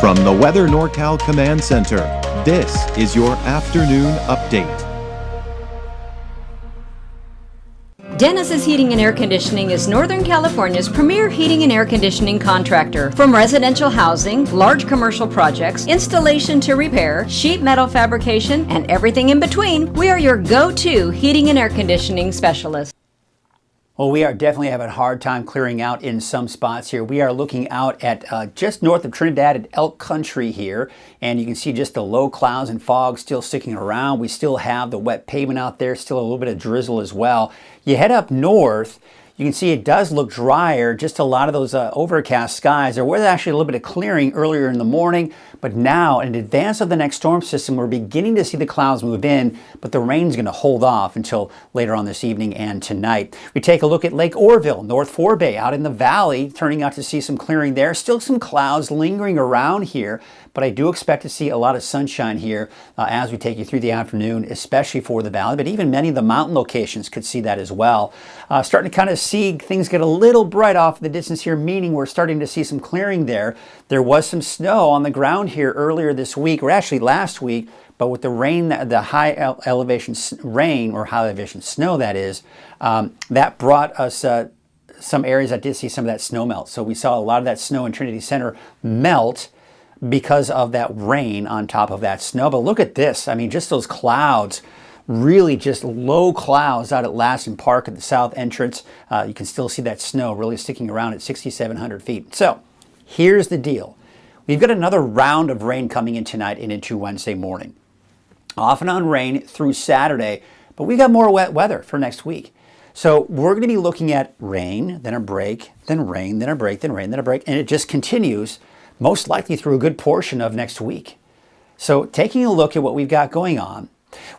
From the Weather NorCal Command Center, this is your afternoon update. Dennis's Heating and Air Conditioning is Northern California's premier heating and air conditioning contractor. From residential housing, large commercial projects, installation to repair, sheet metal fabrication, and everything in between, we are your go-to heating and air conditioning specialist. Well, we are definitely having a hard time clearing out in some spots here. We are looking out at just north of Trinidad at Elk Country here, and you can see just the low clouds and fog still sticking around. We still have the wet pavement out there, still a little bit of drizzle as well. You head up north, you can see it does look drier, just a lot of those overcast skies. There was actually a little bit of clearing earlier in the morning, but now in advance of the next storm system, we're beginning to see the clouds move in, but the rain's going to hold off until later on this evening and tonight. We take a look at Lake Oroville, North Forebay, out in the valley, turning out to see some clearing there. Still some clouds lingering around here, but I do expect to see a lot of sunshine here as we take you through the afternoon, especially for the valley, but even many of the mountain locations could see that as well. Starting to kind of see things get a little bright off in the distance here, meaning we're starting to see some clearing there. There was some snow on the ground here earlier this week, or actually last week, but with the rain, the high elevation rain, or high elevation snow that is, that brought us some areas that did see some of that snow melt. So we saw a lot of that snow in Trinity Center melt because of that rain on top of that snow. But look at this. I mean, just those clouds, really just low clouds out at Lassen Park at the south entrance. You can still see that snow really sticking around at 6,700 feet. So here's the deal. We've got another round of rain coming in tonight and into Wednesday morning. Off and on rain through Saturday, but we got more wet weather for next week. So we're going to be looking at rain, then a break, then rain, then a break, then rain, then a break, and it just continues most likely through a good portion of next week. So taking a look at what we've got going on,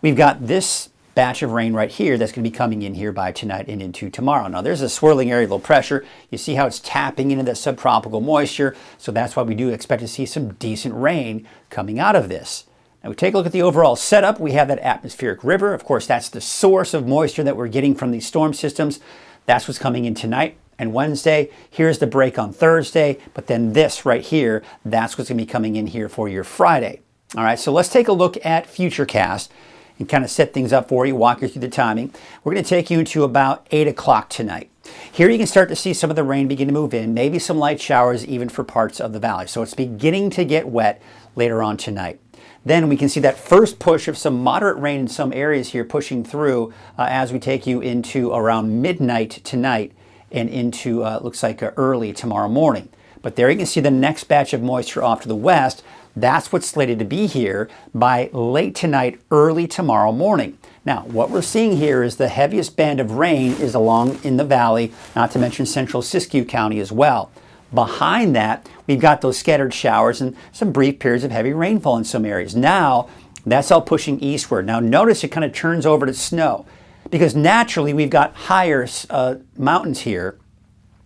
we've got this batch of rain right here that's going to be coming in here by tonight and into tomorrow. Now there's a swirling area of low pressure. You see how it's tapping into that subtropical moisture, so that's why we do expect to see some decent rain coming out of this. Now we take a look at the overall setup. We have that atmospheric river. Of course, that's the source of moisture that we're getting from these storm systems. That's what's coming in tonight and Wednesday. Here's the break on Thursday, but then this right here, that's what's going to be coming in here for your Friday. All right, so let's take a look at Futurecast and kind of set things up for you, walk you through the timing. We're going to take you to about 8 o'clock tonight. Here you can start to see some of the rain begin to move in, maybe some light showers even for parts of the valley. So it's beginning to get wet later on tonight. Then we can see that first push of some moderate rain in some areas here pushing through as we take you into around midnight tonight and into, looks like early tomorrow morning. But there you can see the next batch of moisture off to the west. That's what's slated to be here by late tonight, early tomorrow morning. Now, what we're seeing here is the heaviest band of rain is along in the valley, not to mention central Siskiyou County as well. Behind that, we've got those scattered showers and some brief periods of heavy rainfall in some areas. Now, that's all pushing eastward. Now, notice it kind of turns over to snow because naturally we've got higher mountains here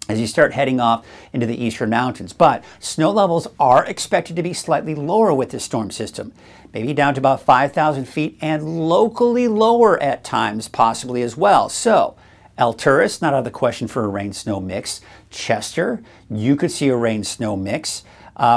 as you start heading off into the eastern mountains. But snow levels are expected to be slightly lower with this storm system, maybe down to about 5,000 feet and locally lower at times possibly as well. So Alturas, not out of the question for a rain-snow mix. Chester, you could see a rain-snow mix.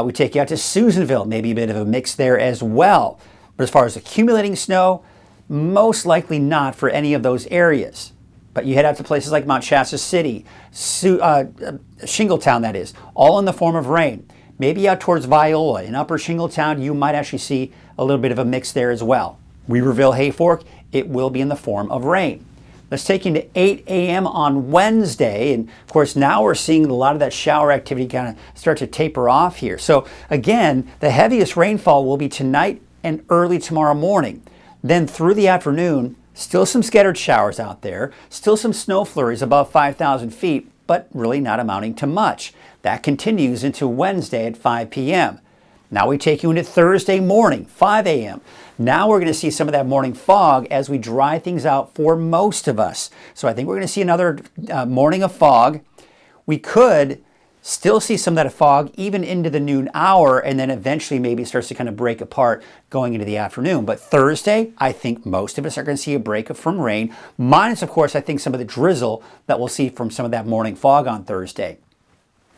We take you out to Susanville, maybe a bit of a mix there as well. But as far as accumulating snow, most likely not for any of those areas. But you head out to places like Mount Shasta City, Shingletown that is, all in the form of rain. Maybe out towards Viola. In Upper Shingletown, you might actually see a little bit of a mix there as well. Weaverville, Hayfork, it will be in the form of rain. Let's take you to 8 a.m. on Wednesday. And of course, now we're seeing a lot of that shower activity kind of start to taper off here. So again, the heaviest rainfall will be tonight and early tomorrow morning. Then through the afternoon, still some scattered showers out there, still some snow flurries above 5,000 feet, but really not amounting to much. That continues into Wednesday at 5 p.m. Now we take you into Thursday morning, 5 a.m. Now we're going to see some of that morning fog as we dry things out for most of us. So I think we're going to see another morning of fog. We could still see some of that fog even into the noon hour, and then eventually maybe it starts to kind of break apart going into the afternoon. But Thursday, I think most of us are going to see a break from rain, minus, of course, I think some of the drizzle that we'll see from some of that morning fog on Thursday.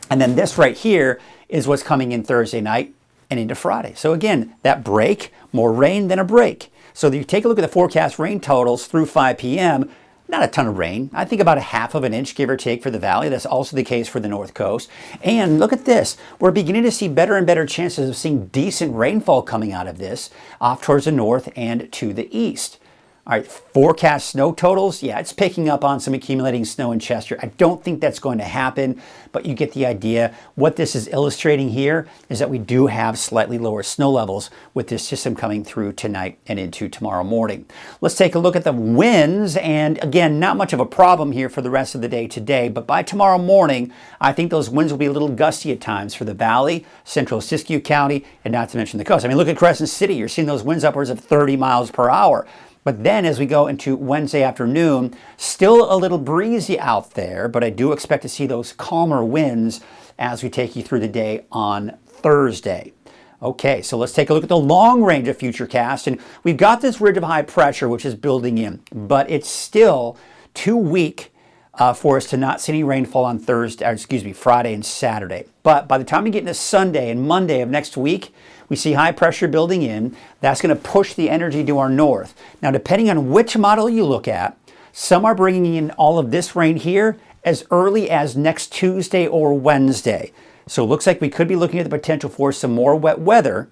And then this right here is what's coming in Thursday night and into Friday. So again, that break, more rain than a break. So you take a look at the forecast rain totals through 5 p.m., not a ton of rain. I think about a half of an inch, give or take, for the valley. That's also the case for the north coast. And look at this. We're beginning to see better and better chances of seeing decent rainfall coming out of this off towards the north and to the east. All right, forecast snow totals. Yeah, it's picking up on some accumulating snow in Chester. I don't think that's going to happen, but you get the idea. What this is illustrating here is that we do have slightly lower snow levels with this system coming through tonight and into tomorrow morning. Let's take a look at the winds, and again, not much of a problem here for the rest of the day today, but by tomorrow morning, I think those winds will be a little gusty at times for the valley, central Siskiyou County, and not to mention the coast. I mean, look at Crescent City. You're seeing those winds upwards of 30 miles per hour. But then as we go into Wednesday afternoon, still a little breezy out there, but I do expect to see those calmer winds as we take you through the day on Thursday. Okay, so let's take a look at the long range of Futurecast, and we've got this ridge of high pressure which is building in, but it's still too weak for us to not see any rainfall on Friday and Saturday. But by the time we get into Sunday and Monday of next week, we see high pressure building in. That's going to push the energy to our north. Now, depending on which model you look at, some are bringing in all of this rain here as early as next Tuesday or Wednesday. So it looks like we could be looking at the potential for some more wet weather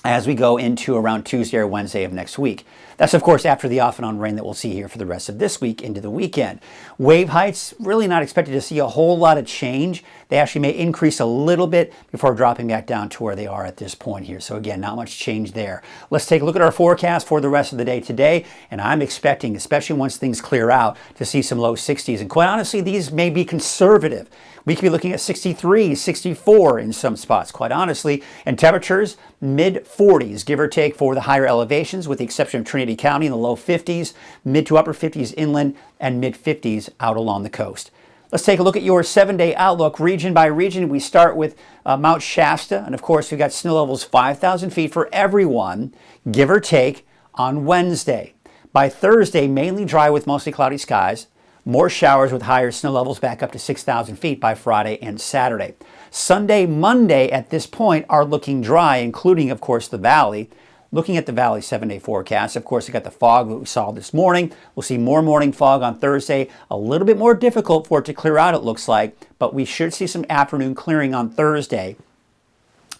as we go into around Tuesday or Wednesday of next week. That's, of course, after the off and on rain that we'll see here for the rest of this week into the weekend. Wave heights, really not expected to see a whole lot of change. They actually may increase a little bit before dropping back down to where they are at this point here. So again, not much change there. Let's take a look at our forecast for the rest of the day today. And I'm expecting, especially once things clear out, to see some low 60s. And quite honestly, these may be conservative. We could be looking at 63, 64 in some spots, quite honestly. And temperatures, mid-40s, give or take, for the higher elevations, with the exception of Trinity County in the low 50s, mid to upper 50s inland, and mid-50s out along the coast. Let's take a look at your 7-day outlook region by region. We start with Mount Shasta, and of course we've got snow levels 5,000 feet for everyone, give or take, on Wednesday. By Thursday, mainly dry with mostly cloudy skies. More showers with higher snow levels back up to 6,000 feet by Friday and Saturday. Sunday, Monday at this point are looking dry, including, of course, the valley. Looking at the valley 7-day forecast, of course, we got the fog that we saw this morning. We'll see more morning fog on Thursday. A little bit more difficult for it to clear out, it looks like, but we should see some afternoon clearing on Thursday.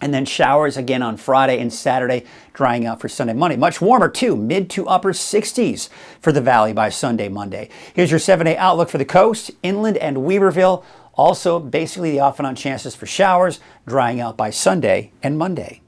And then showers again on Friday and Saturday, drying out for Sunday, Monday. Much warmer too, mid to upper 60s for the valley by Sunday, Monday. Here's your 7-day outlook for the coast, inland, and Weaverville. Also, basically the off and on chances for showers, drying out by Sunday and Monday.